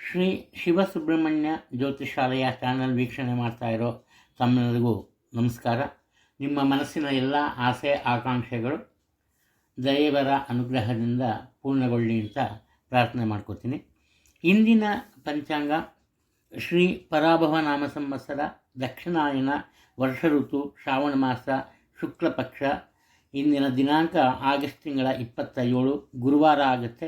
Shri Sivasubramania ಜ್ಯೋತಿಷಾಲಯ channel ವೀಕ್ಷಣೆ ಮಾಡ್ತಾ ಇರೋ ತಮ್ಮೆಲ್ಲರಿಗೂ ನಮಸ್ಕಾರ. ನಿಮ್ಮ ಮನಸ್ಸಿನ ಎಲ್ಲ ಆಸೆ ಆಕಾಂಕ್ಷೆಗಳು ದೇವರ ಅನುಗ್ರಹದಿಂದ ಪೂರ್ಣಗೊಳ್ಳಿ ಅಂತ ಪ್ರಾರ್ಥನೆ ಮಾಡ್ಕೋತೀನಿ. ಇಂದಿನ ಪಂಚಾಂಗ ಶ್ರೀ ಪರಾಭವ ನಾಮ ಸಂವತ್ಸರ, ದಕ್ಷಿಣಾಯನ, ವರ್ಷ ಋತು, ಶ್ರಾವಣ ಮಾಸ, ಶುಕ್ಲ ಪಕ್ಷ. ಇಂದಿನ ದಿನಾಂಕ ಆಗಸ್ಟ್ ತಿಂಗಳ 27, ಗುರುವಾರ ಆಗುತ್ತೆ.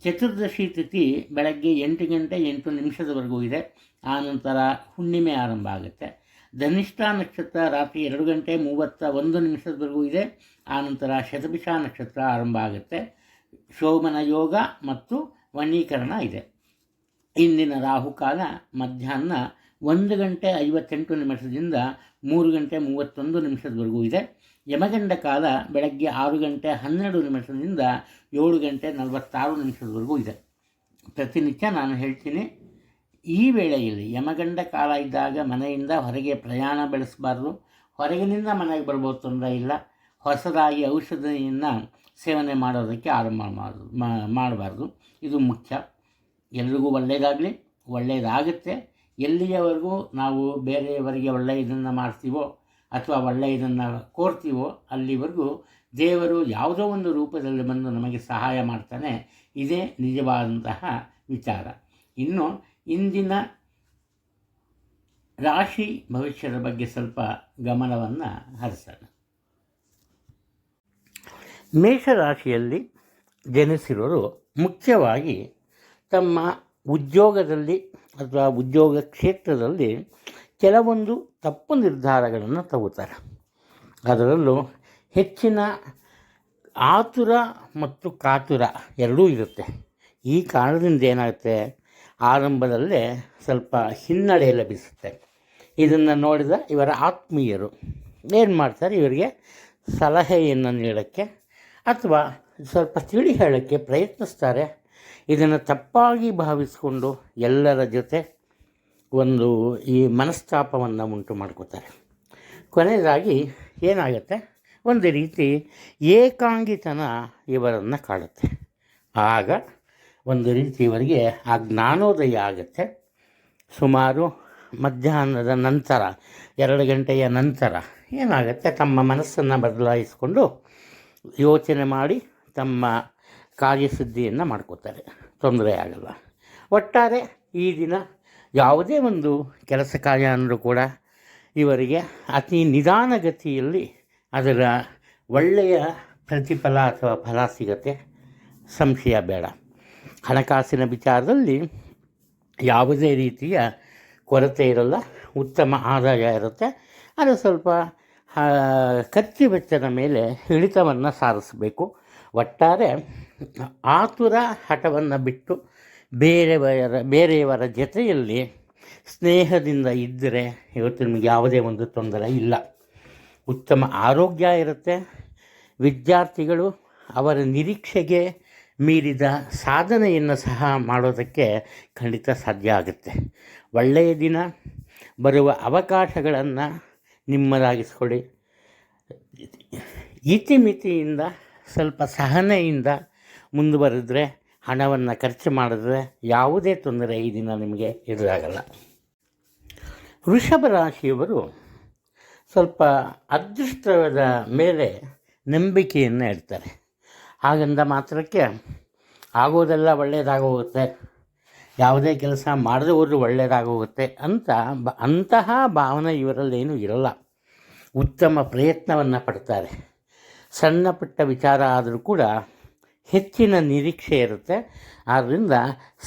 ಚತುರ್ದಶಿ ತಿಥಿ ಬೆಳಗ್ಗೆ 8 ಗಂಟೆ 8 ನಿಮಿಷದವರೆಗೂ ಇದೆ. ಆನಂತರ ಹುಣ್ಣಿಮೆ ಆರಂಭ ಆಗುತ್ತೆ. ಧನಿಷ್ಠ ನಕ್ಷತ್ರ ರಾತ್ರಿ 2 ಗಂಟೆ 31 ನಿಮಿಷದವರೆಗೂ ಇದೆ. ಆನಂತರ ಶತಭಿಷ ನಕ್ಷತ್ರ ಆರಂಭ ಆಗುತ್ತೆ. ಶೋಭನ ಯೋಗ ಮತ್ತು ವಣೀಕರಣ ಇದೆ. ಇಂದಿನ ರಾಹುಕಾಲ ಮಧ್ಯಾಹ್ನ 1 ಗಂಟೆ 58 ನಿಮಿಷದಿಂದ 3 ಗಂಟೆ 31 ನಿಮಿಷದವರೆಗೂ ಇದೆ. ಯಮಗಂಡ ಕಾಲ ಬೆಳಗ್ಗೆ 6 ಗಂಟೆ 12 ನಿಮಿಷದಿಂದ 7 ಗಂಟೆ 46 ನಿಮಿಷದವರೆಗೂ ಇದೆ. ಪ್ರತಿನಿತ್ಯ ನಾನು ಹೇಳ್ತೀನಿ, ಈ ವೇಳೆಯಲ್ಲಿ ಯಮಗಂಡ ಕಾಲ ಇದ್ದಾಗ ಮನೆಯಿಂದ ಹೊರಗೆ ಪ್ರಯಾಣ ಬೆಳೆಸಬಾರ್ದು. ಹೊರಗಿನಿಂದ ಮನೆಗೆ ಬರ್ಬೋದು, ತೊಂದರೆ ಇಲ್ಲ. ಹೊಸದಾಗಿ ಔಷಧಿಯನ್ನು ಸೇವನೆ ಮಾಡೋದಕ್ಕೆ ಆರಂಭ ಮಾಡಬಾರ್ದು. ಇದು ಮುಖ್ಯ. ಎಲ್ರಿಗೂ ಒಳ್ಳೆಯದಾಗಲಿ, ಒಳ್ಳೆಯದಾಗುತ್ತೆ. ಎಲ್ಲಿಯವರೆಗೂ ನಾವು ಬೇರೆಯವರಿಗೆ ಒಳ್ಳೆಯದನ್ನು ಮಾಡ್ತೀವೋ ಅಥವಾ ಒಳ್ಳೆಯದನ್ನು ಕೋರ್ತೀವೋ ಅಲ್ಲಿವರೆಗೂ ದೇವರು ಯಾವುದೋ ಒಂದು ರೂಪದಲ್ಲಿ ಬಂದು ನಮಗೆ ಸಹಾಯ ಮಾಡ್ತಾನೆ. ಇದೇ ನಿಜವಾದಂತಹ ವಿಚಾರ. ಇನ್ನು ಇಂದಿನ ರಾಶಿ ಭವಿಷ್ಯದ ಬಗ್ಗೆ ಸ್ವಲ್ಪ ಗಮನವನ್ನು ಹರಿಸೋಣ. ಮೇಷರಾಶಿಯಲ್ಲಿ ಜನಿಸಿರೋರು ಮುಖ್ಯವಾಗಿ ತಮ್ಮ ಉದ್ಯೋಗದಲ್ಲಿ ಅಥವಾ ಉದ್ಯೋಗ ಕ್ಷೇತ್ರದಲ್ಲಿ ಕೆಲವೊಂದು ತಪ್ಪು ನಿರ್ಧಾರಗಳನ್ನು ತಗೋತಾರೆ. ಅದರಲ್ಲೂ ಹೆಚ್ಚಿನ ಆತುರ ಮತ್ತು ಕಾತುರ ಎರಡೂ ಇರುತ್ತೆ. ಈ ಕಾರಣದಿಂದ ಏನಾಗುತ್ತೆ, ಆರಂಭದಲ್ಲೇ ಸ್ವಲ್ಪ ಹಿನ್ನಡೆ ಲಭಿಸುತ್ತೆ. ಇದನ್ನು ನೋಡಿದ ಇವರ ಆತ್ಮೀಯರು ಏನು ಮಾಡ್ತಾರೆ, ಇವರಿಗೆ ಸಲಹೆಯನ್ನು ನೀಡೋಕ್ಕೆ ಅಥವಾ ಸ್ವಲ್ಪ ತಿಳಿ ಹೇಳೋಕ್ಕೆ ಪ್ರಯತ್ನಿಸ್ತಾರೆ. ಇದನ್ನು ತಪ್ಪಾಗಿ ಭಾವಿಸಿಕೊಂಡು ಎಲ್ಲರ ಜೊತೆ ಒಂದು ಈ ಮನಸ್ತಾಪವನ್ನು ಉಂಟು ಮಾಡ್ಕೋತಾರೆ. ಕೊನೆಯದಾಗಿ ಏನಾಗುತ್ತೆ, ಒಂದು ರೀತಿ ಏಕಾಂಗಿತನ ಇವರನ್ನು ಕಾಡುತ್ತೆ. ಆಗ ಒಂದು ರೀತಿ ಇವರಿಗೆ ಆ ಜ್ಞಾನೋದಯ ಆಗುತ್ತೆ. ಸುಮಾರು ಮಧ್ಯಾಹ್ನದ ನಂತರ 2 ಗಂಟೆಯ ನಂತರ ಏನಾಗುತ್ತೆ, ತಮ್ಮ ಮನಸ್ಸನ್ನು ಬದಲಾಯಿಸಿಕೊಂಡು ಯೋಚನೆ ಮಾಡಿ ತಮ್ಮ ಕಾರ್ಯಸಿದ್ಧಿಯನ್ನು ಮಾಡ್ಕೋತಾರೆ. ತೊಂದರೆ ಆಗಲ್ಲ. ಒಟ್ಟಾರೆ ಈ ದಿನ ಯಾವುದೇ ಒಂದು ಕೆಲಸ ಕಾರ್ಯ ಅಂದರೂ ಕೂಡ ಇವರಿಗೆ ಅತಿ ನಿಧಾನಗತಿಯಲ್ಲಿ ಅದರ ಒಳ್ಳೆಯ ಪ್ರತಿಫಲ ಅಥವಾ ಫಲ ಸಿಗತ್ತೆ, ಸಂಶಯ ಬೇಡ. ಹಣಕಾಸಿನ ವಿಚಾರದಲ್ಲಿ ಯಾವುದೇ ರೀತಿಯ ಕೊರತೆ ಇರಲ್ಲ, ಉತ್ತಮ ಆದಾಯ ಇರುತ್ತೆ. ಅದು ಸ್ವಲ್ಪ ಖರ್ಚು ವೆಚ್ಚದ ಮೇಲೆ ಹಿಡಿತವನ್ನು ಸಾಧಿಸಬೇಕು. ಒಟ್ಟಾರೆ ಆತುರ ಹಠವನ್ನು ಬಿಟ್ಟು ಬೇರೆಯವರ ಜೊತೆಯಲ್ಲಿ ಸ್ನೇಹದಿಂದ ಇದ್ದರೆ ಇವತ್ತು ನಿಮಗೆ ಯಾವುದೇ ಒಂದು ತೊಂದರೆ ಇಲ್ಲ. ಉತ್ತಮ ಆರೋಗ್ಯ ಇರುತ್ತೆ. ವಿದ್ಯಾರ್ಥಿಗಳು ಅವರ ನಿರೀಕ್ಷೆಗೆ ಮೀರಿದ ಸಾಧನೆಯನ್ನು ಸಹ ಮಾಡೋದಕ್ಕೆ ಖಂಡಿತ ಸಾಧ್ಯ ಆಗುತ್ತೆ. ಒಳ್ಳೆಯ ದಿನ. ಬರುವ ಅವಕಾಶಗಳನ್ನು ನಿಮ್ಮದಾಗಿಸ್ಕೊಳ್ಳಿ. ಇತಿಮಿತಿಯಿಂದ ಸ್ವಲ್ಪ ಸಹನೆಯಿಂದ ಮುಂದುವರೆದ್ರೆ, ಹಣವನ್ನು ಖರ್ಚು ಮಾಡಿದ್ರೆ ಯಾವುದೇ ತೊಂದರೆ ಈ ದಿನ ನಿಮಗೆ ಎದುರಾಗಲ್ಲ. ವೃಷಭ ರಾಶಿಯವರು ಸ್ವಲ್ಪ ಅದೃಷ್ಟದ ಮೇಲೆ ನಂಬಿಕೆಯನ್ನು ಇಡ್ತಾರೆ. ಹಾಗಂದ ಮಾತ್ರಕ್ಕೆ ಆಗೋದೆಲ್ಲ ಒಳ್ಳೆಯದಾಗೋಗುತ್ತೆ, ಯಾವುದೇ ಕೆಲಸ ಮಾಡದವರು ಒಳ್ಳೆಯದಾಗೋಗುತ್ತೆ ಅಂತಹ ಭಾವನೆ ಇವರಲ್ಲೇನೂ ಇರಲ್ಲ. ಉತ್ತಮ ಪ್ರಯತ್ನವನ್ನು ಪಡ್ತಾರೆ. ಸಣ್ಣ ಪುಟ್ಟ ವಿಚಾರ ಆದರೂ ಕೂಡ ಹೆಚ್ಚಿನ ನಿರೀಕ್ಷೆ ಇರುತ್ತೆ. ಆದ್ದರಿಂದ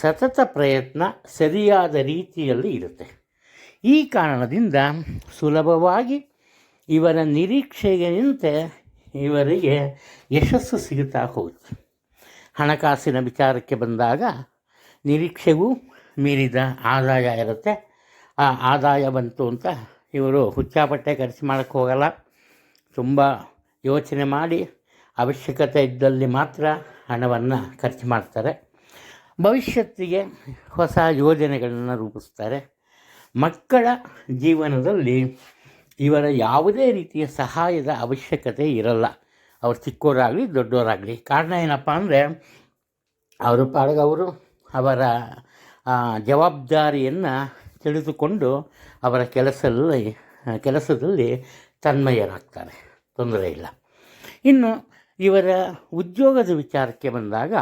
ಸತತ ಪ್ರಯತ್ನ ಸರಿಯಾದ ರೀತಿಯಲ್ಲಿ ಇರುತ್ತೆ. ಈ ಕಾರಣದಿಂದ ಸುಲಭವಾಗಿ ಇವರ ನಿರೀಕ್ಷೆಗಿಂತೆ ಇವರಿಗೆ ಯಶಸ್ಸು ಸಿಗುತ್ತಾ ಹೋಗುತ್ತೆ. ಹಣಕಾಸಿನ ವಿಚಾರಕ್ಕೆ ಬಂದಾಗ ನಿರೀಕ್ಷೆಗೂ ಮೀರಿದ ಆದಾಯ ಇರುತ್ತೆ. ಆ ಆದಾಯ ಬಂತು ಅಂತ ಇವರು ಹುಚ್ಚಾಪಟ್ಟೆ ಖರ್ಚು ಮಾಡೋಕ್ಕೆ ಹೋಗಲ್ಲ. ತುಂಬ ಯೋಚನೆ ಮಾಡಿ ಅವಶ್ಯಕತೆ ಇದ್ದಲ್ಲಿ ಮಾತ್ರ ಹಣವನ್ನು ಖರ್ಚು ಮಾಡ್ತಾರೆ. ಭವಿಷ್ಯತ್ತಿಗೆ ಹೊಸ ಯೋಜನೆಗಳನ್ನು ರೂಪಿಸ್ತಾರೆ. ಮಕ್ಕಳ ಜೀವನದಲ್ಲಿ ಇವರ ಯಾವುದೇ ರೀತಿಯ ಸಹಾಯದ ಅವಶ್ಯಕತೆ ಇರಲ್ಲ. ಅವ್ರು ಚಿಕ್ಕವರಾಗಲಿ ದೊಡ್ಡವರಾಗಲಿ. ಕಾರಣ ಏನಪ್ಪ ಅಂದರೆ, ಅವರು ಪಾಡಗವರು ಅವರ ಜವಾಬ್ದಾರಿಯನ್ನು ತಿಳಿದುಕೊಂಡು ಅವರ ಕೆಲಸದಲ್ಲಿ ತನ್ಮಯರಾಗ್ತಾರೆ, ತೊಂದರೆ ಇಲ್ಲ. ಇನ್ನು ಇವರ ಉದ್ಯೋಗದ ವಿಚಾರಕ್ಕೆ ಬಂದಾಗ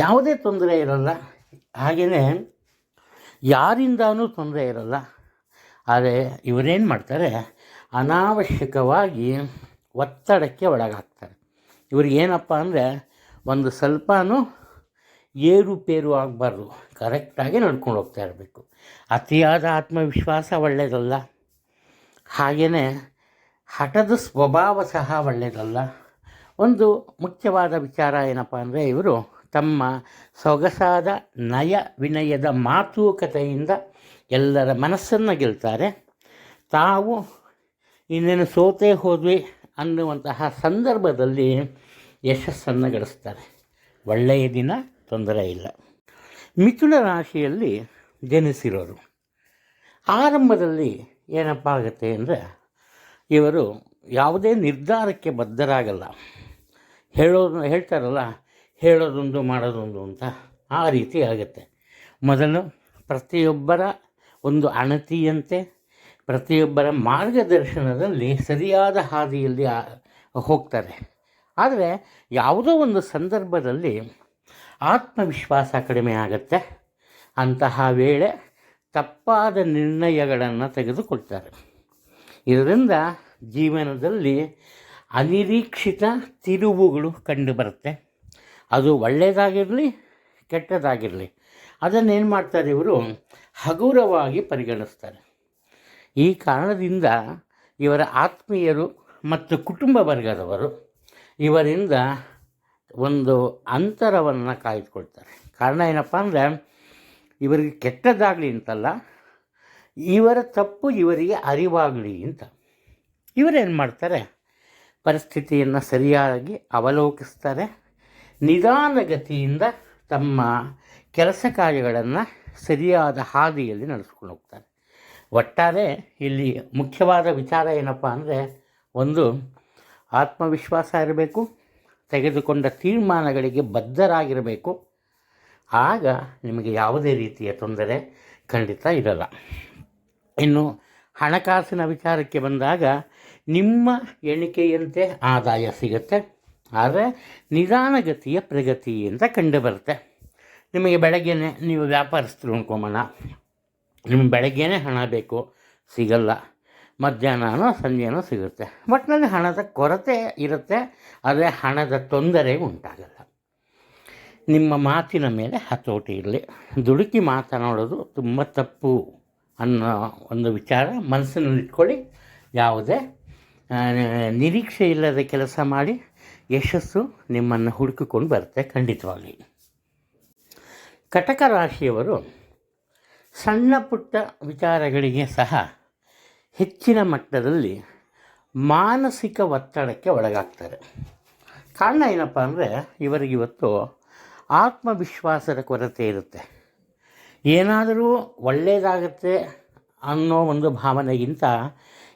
ಯಾವುದೇ ತೊಂದರೆ ಇರಲ್ಲ, ಹಾಗೆಯೇ ಯಾರಿಂದನೂ ತೊಂದರೆ ಇರಲ್ಲ. ಆದರೆ ಇವರೇನು ಮಾಡ್ತಾರೆ, ಅನಾವಶ್ಯಕವಾಗಿ ಒತ್ತಡಕ್ಕೆ ಒಳಗಾಗ್ತಾರೆ. ಇವ್ರಿಗೇನಪ್ಪ ಅಂದರೆ ಒಂದು ಸ್ವಲ್ಪನೂ ಏರುಪೇರು ಆಗಬಾರ್ದು, ಕರೆಕ್ಟಾಗಿ ನಡ್ಕೊಂಡು ಹೋಗ್ತಾ ಇರಬೇಕು. ಅತಿಯಾದ ಆತ್ಮವಿಶ್ವಾಸ ಒಳ್ಳೆಯದಲ್ಲ, ಹಾಗೆಯೇ ಹಠದ ಸ್ವಭಾವ ಸಹ ಒಳ್ಳೆಯದಲ್ಲ. ಒಂದು ಮುಖ್ಯವಾದ ವಿಚಾರ ಏನಪ್ಪ ಅಂದರೆ, ಇವರು ತಮ್ಮ ಸೊಗಸಾದ ನಯ ವಿನಯದ ಮಾತುಕತೆಯಿಂದ ಎಲ್ಲರ ಮನಸ್ಸನ್ನು ಗೆಲ್ತಾರೆ. ತಾವು ಇನ್ನೇನು ಸೋತೇ ಹೋದ್ವಿ ಅನ್ನುವಂತಹ ಸಂದರ್ಭದಲ್ಲಿ ಯಶಸ್ಸನ್ನು ಗಳಿಸ್ತಾರೆ. ಒಳ್ಳೆಯ ದಿನ, ತೊಂದರೆ ಇಲ್ಲ. ಮಿಥುನ ರಾಶಿಯಲ್ಲಿ ಜನಿಸಿರೋರು ಆರಂಭದಲ್ಲಿ ಏನಪ್ಪ ಆಗುತ್ತೆ ಅಂದರೆ, ಇವರು ಯಾವುದೇ ನಿರ್ಧಾರಕ್ಕೆ ಬದ್ಧರಾಗಲ್ಲ. ಹೇಳ್ತಾರಲ್ಲ, ಹೇಳೋದೊಂದು ಮಾಡೋದೊಂದು ಅಂತ, ಆ ರೀತಿ ಆಗುತ್ತೆ. ಮೊದಲು ಪ್ರತಿಯೊಬ್ಬರ ಒಂದು ಅಣತಿಯಂತೆ, ಪ್ರತಿಯೊಬ್ಬರ ಮಾರ್ಗದರ್ಶನದಲ್ಲಿ ಸರಿಯಾದ ಹಾದಿಯಲ್ಲಿ ಹೋಗ್ತಾರೆ. ಆದರೆ ಯಾವುದೋ ಒಂದು ಸಂದರ್ಭದಲ್ಲಿ ಆತ್ಮವಿಶ್ವಾಸ ಕಡಿಮೆ ಆಗುತ್ತೆ. ಅಂತಹ ವೇಳೆ ತಪ್ಪಾದ ನಿರ್ಣಯಗಳನ್ನು ತೆಗೆದುಕೊಳ್ತಾರೆ. ಇದರಿಂದ ಜೀವನದಲ್ಲಿ ಅನಿರೀಕ್ಷಿತ ತಿರುವುಗಳು ಕಂಡುಬರುತ್ತೆ. ಅದು ಒಳ್ಳೆಯದಾಗಿರಲಿ ಕೆಟ್ಟದಾಗಿರಲಿ, ಅದನ್ನೇನು ಮಾಡ್ತಾರೆ, ಇವರು ಹಗುರವಾಗಿ ಪರಿಗಣಿಸ್ತಾರೆ. ಈ ಕಾರಣದಿಂದ ಇವರ ಆತ್ಮೀಯರು ಮತ್ತು ಕುಟುಂಬ ವರ್ಗದವರು ಇವರಿಂದ ಒಂದು ಅಂತರವನ್ನು ಕಾಯ್ದುಕೊಳ್ತಾರೆ. ಕಾರಣ ಏನಪ್ಪ ಅಂದರೆ, ಇವರಿಗೆ ಕೆಟ್ಟದಾಗಲಿ ಅಂತಲ್ಲ, ಇವರ ತಪ್ಪು ಇವರಿಗೆ ಅರಿವಾಗಲಿ ಅಂತ. ಇವರೇನು ಮಾಡ್ತಾರೆ, ಪರಿಸ್ಥಿತಿಯನ್ನು ಸರಿಯಾಗಿ ಅವಲೋಕಿಸ್ತಾರೆ. ನಿಧಾನಗತಿಯಿಂದ ತಮ್ಮ ಕೆಲಸ ಕಾರ್ಯಗಳನ್ನು ಸರಿಯಾದ ಹಾದಿಯಲ್ಲಿ ನಡೆಸ್ಕೊಂಡು ಹೋಗ್ತಾರೆ. ಒಟ್ಟಾರೆ ಇಲ್ಲಿ ಮುಖ್ಯವಾದ ವಿಚಾರ ಏನಪ್ಪ ಅಂದರೆ, ಒಂದು ಆತ್ಮವಿಶ್ವಾಸ ಇರಬೇಕು, ತೆಗೆದುಕೊಂಡ ತೀರ್ಮಾನಗಳಿಗೆ ಬದ್ಧರಾಗಿರಬೇಕು. ಆಗ ನಿಮಗೆ ಯಾವುದೇ ರೀತಿಯ ತೊಂದರೆ ಖಂಡಿತ ಇರಲ್ಲ. ಇನ್ನು ಹಣಕಾಸಿನ ವಿಚಾರಕ್ಕೆ ಬಂದಾಗ ನಿಮ್ಮ ಎಣಿಕೆಯಂತೆ ಆದಾಯ ಸಿಗುತ್ತೆ, ಆದರೆ ನಿಧಾನಗತಿಯ ಪ್ರಗತಿ ಅಂತ ಕಂಡುಬರುತ್ತೆ. ನಿಮಗೆ ಬೆಳಗ್ಗೆನೇ, ನೀವು ವ್ಯಾಪಾರಸ್ಥರು ಅನ್ಕೊಂಬೋಣ, ನಿಮಗೆ ಬೆಳಗ್ಗೆನೇ ಹಣ ಬೇಕು, ಸಿಗಲ್ಲ. ಮಧ್ಯಾಹ್ನನೋ ಸಂಜೆನೋ ಸಿಗುತ್ತೆ. ಒಟ್ಟಿನಲ್ಲಿ ಹಣದ ಕೊರತೆ ಇರುತ್ತೆ, ಆದರೆ ಹಣದ ತೊಂದರೆ ಉಂಟಾಗಲ್ಲ. ನಿಮ್ಮ ಮಾತಿನ ಮೇಲೆ ಹತೋಟಿ ಇರಲಿ. ದುಡುಕಿ ಮಾತನಾಡೋದು ತುಂಬ ತಪ್ಪು ಅನ್ನೋ ಒಂದು ವಿಚಾರ ಮನಸ್ಸಿನಲ್ಲಿ ಇಟ್ಕೊಳ್ಳಿ. ಯಾವುದೇ ನಿರೀಕ್ಷೆ ಇಲ್ಲದ ಕೆಲಸ ಮಾಡಿ ಯಶಸ್ಸು ನಿಮ್ಮನ್ನು ಹುಡುಕಿಕೊಂಡು ಬರುತ್ತೆ ಖಂಡಿತವಾಗಿ. ಕಟಕ ರಾಶಿಯವರು ಸಣ್ಣ ಪುಟ್ಟ ವಿಚಾರಗಳಿಗೆ ಸಹ ಹೆಚ್ಚಿನ ಮಟ್ಟದಲ್ಲಿ ಮಾನಸಿಕ ಒತ್ತಡಕ್ಕೆ ಒಳಗಾಗ್ತಾರೆ. ಕಾರಣ ಏನಪ್ಪ ಅಂದರೆ, ಇವರಿಗಿವತ್ತು ಆತ್ಮವಿಶ್ವಾಸದ ಕೊರತೆ ಇರುತ್ತೆ. ಏನಾದರೂ ಒಳ್ಳೆಯದಾಗತ್ತೆ ಅನ್ನೋ ಒಂದು ಭಾವನೆಗಿಂತ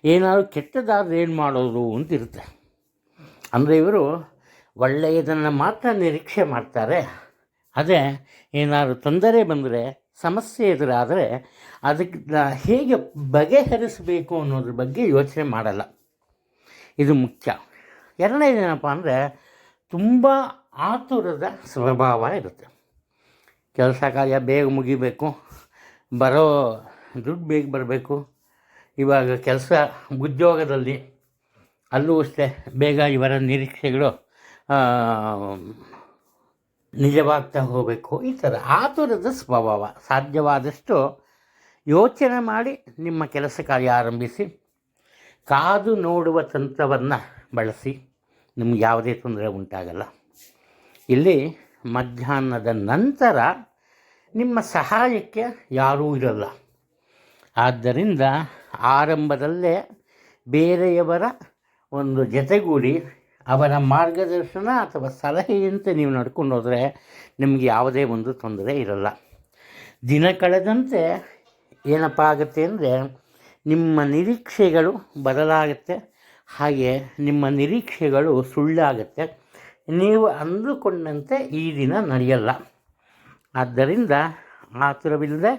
ಏನಾದರೂ ಕೆಟ್ಟದಾದ್ರೆ ಏನು ಮಾಡೋದು ಅಂತಿರುತ್ತೆ. ಅಂದರೆ ಇವರು ಒಳ್ಳೆಯದನ್ನು ಮಾತ್ರ ನಿರೀಕ್ಷೆ ಮಾಡ್ತಾರೆ. ಅದೇ ಏನಾದರೂ ತೊಂದರೆ ಬಂದರೆ, ಸಮಸ್ಯೆ ಎದುರಾದರೆ ಅದಕ್ಕೆ ಹೇಗೆ ಬಗೆಹರಿಸಬೇಕು ಅನ್ನೋದ್ರ ಬಗ್ಗೆ ಯೋಚನೆ ಮಾಡಲ್ಲ. ಇದು ಮುಖ್ಯ. ಎರಡನೇದೇನಪ್ಪ ಅಂದರೆ, ತುಂಬ ಆತುರದ ಸ್ವಭಾವ ಇರುತ್ತೆ. ಕೆಲಸ ಕಾರ್ಯ ಬೇಗ ಮುಗಿಬೇಕು, ಬರೋ ದುಡ್ಡು ಬೇಗ ಬರಬೇಕು. ಇವಾಗ ಉದ್ಯೋಗದಲ್ಲಿ ಅಲ್ಲೂ ಅಷ್ಟೇ ಬೇಗ ಇವರ ನಿರೀಕ್ಷೆಗಳು ನಿಜವಾಗ್ತಾ ಹೋಗಬೇಕು. ಈ ಥರ ಆತುರದ ಸ್ವಭಾವ. ಸಾಧ್ಯವಾದಷ್ಟು ಯೋಚನೆ ಮಾಡಿ ನಿಮ್ಮ ಕೆಲಸ ಕಾರ್ಯ ಆರಂಭಿಸಿ, ಕಾದು ನೋಡುವ ತಂತ್ರವನ್ನು ಬಳಸಿ, ನಿಮ್ಗೆ ಯಾವುದೇ ತೊಂದರೆ ಉಂಟಾಗಲ್ಲ. ಇಲ್ಲಿ ಮಧ್ಯಾಹ್ನದ ನಂತರ ನಿಮ್ಮ ಸಹಾಯಕ್ಕೆ ಯಾರೂ ಇರಲ್ಲ. ಆದ್ದರಿಂದ ಆರಂಭದಲ್ಲೇ ಬೇರೆಯವರ ಒಂದು ಜೊತೆಗೂಡಿ ಅವರ ಮಾರ್ಗದರ್ಶನ ಅಥವಾ ಸಲಹೆಯಂತೆ ನೀವು ನಡ್ಕೊಂಡು ಹೋದರೆ ನಿಮಗೆ ಯಾವುದೇ ಒಂದು ತೊಂದರೆ ಇರಲ್ಲ. ದಿನ ಕಳೆದಂತೆ ಏನಪ್ಪ ಆಗುತ್ತೆ ಅಂದರೆ, ನಿಮ್ಮ ನಿರೀಕ್ಷೆಗಳು ಬದಲಾಗುತ್ತೆ, ಹಾಗೆ ನಿಮ್ಮ ನಿರೀಕ್ಷೆಗಳು ಸುಳ್ಳಾಗುತ್ತೆ. ನೀವು ಅಂದುಕೊಂಡಂತೆ ಈ ದಿನ ನಡೆಯಲ್ಲ. ಆದ್ದರಿಂದ ಆತುರವಿಲ್ಲದೆ